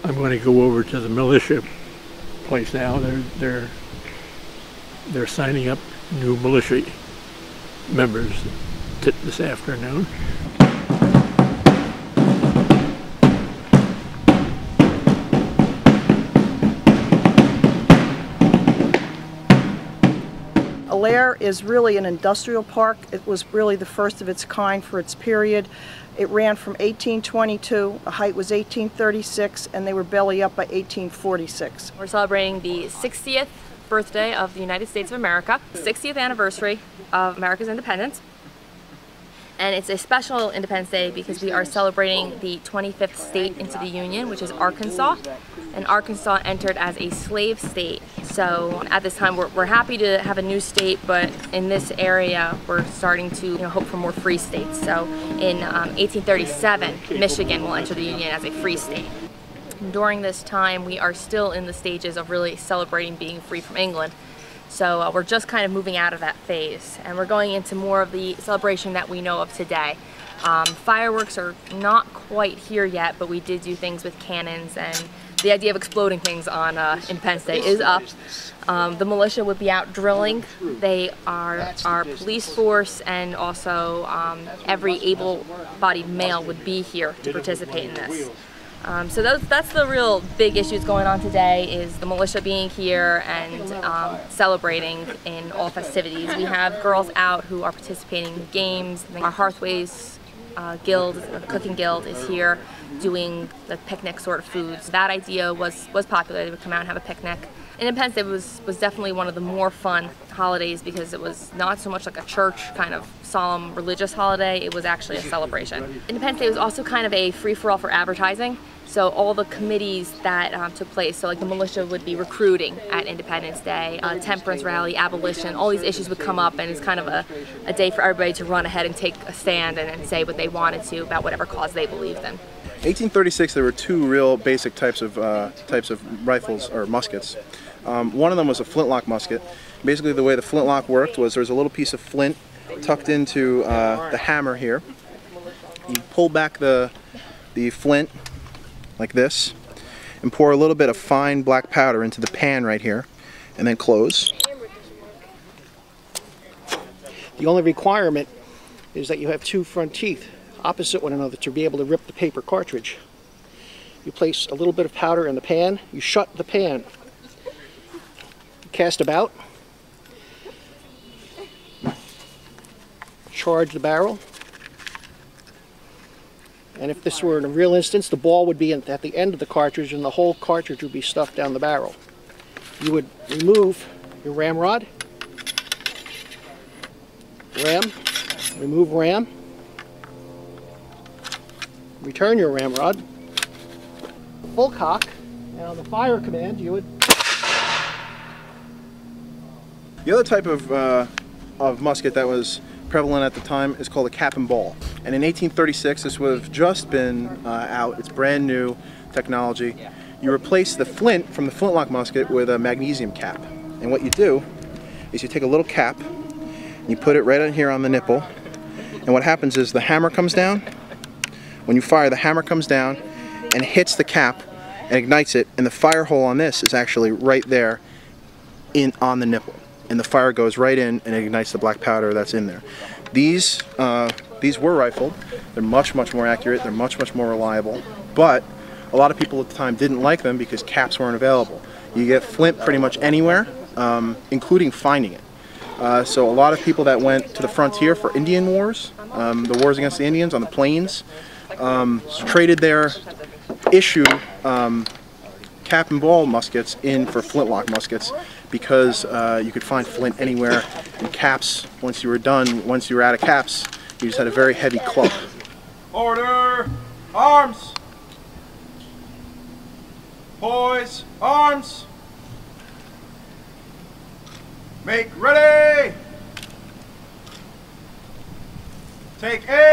I'm going to go over to the militia place now. They're signing up new militia members this afternoon. Allaire is really an industrial park. It was really the first of its kind for its period. It ran from 1822, the height was 1836, and they were belly up by 1846. We're celebrating the 60th birthday of the United States of America, 60th anniversary of America's independence. And it's a special Independence Day because we are celebrating the 25th state into the Union, which is Arkansas. And Arkansas entered as a slave state. So at this time, we're happy to have a new state, but in this area, we're starting to hope for more free states. So in 1837, Michigan will enter the Union as a free state. During this time, we are still in the stages of really celebrating being free from England. So we're just kind of moving out of that phase, and we're going into more of the celebration that we know of today. Fireworks are not quite here yet, but we did do things with cannons, and the idea of exploding things on Independence Day is up. The militia would be out drilling. They are our police force, and also every able-bodied male would be here to participate in this. So that's the real big issues going on today, is the militia being here and celebrating in all festivities. We have girls out who are participating in games. Our Hearthways guild, cooking guild, is here doing the picnic sort of foods. That idea was popular. They would come out and have a picnic. Independence Day was definitely one of the more fun holidays because it was not so much like a church kind of solemn religious holiday, it was actually a celebration. Independence Day was also kind of a free-for-all for advertising. So all the committees that took place, so like the militia would be recruiting at Independence Day, temperance rally, abolition, all these issues would come up, and it's kind of a day for everybody to run ahead and take a stand and say what they wanted to about whatever cause they believed in. 1836, there were two real basic types of rifles or muskets. One of them was a flintlock musket. Basically, the way the flintlock worked was there was a little piece of flint tucked into the hammer here. You pull back the flint like this and pour a little bit of fine black powder into the pan right here, and then close. The only requirement is that you have two front teeth opposite one another to be able to rip the paper cartridge. You place a little bit of powder in the pan, you shut the pan, you cast about, charge the barrel, and if this were in a real instance, the ball would be at the end of the cartridge and the whole cartridge would be stuffed down the barrel. You would remove your ramrod, remove ram, return your ramrod, full cock, and on the fire command you would... The other type of musket that was prevalent at the time is called a cap and ball. And in 1836, this would have just been out. It's brand new technology. You replace the flint from the flintlock musket with a magnesium cap. And what you do is you take a little cap, and you put it right on here on the nipple, and what happens is the hammer comes down. When you fire, the hammer comes down and hits the cap and ignites it, and the fire hole on this is actually right there on the nipple. And the fire goes right in and ignites the black powder that's in there. These were rifled. They're much more accurate. They're much more reliable. But a lot of people at the time didn't like them because caps weren't available. You get flint pretty much anywhere, including finding it. So a lot of people that went to the frontier for Indian wars, the wars against the Indians on the plains, traded their issue cap and ball muskets in for flintlock muskets because you could find flint anywhere, and caps, once you were out of caps, you just had a very heavy club. Order! Arms! Poise! Arms! Make ready! Take aim!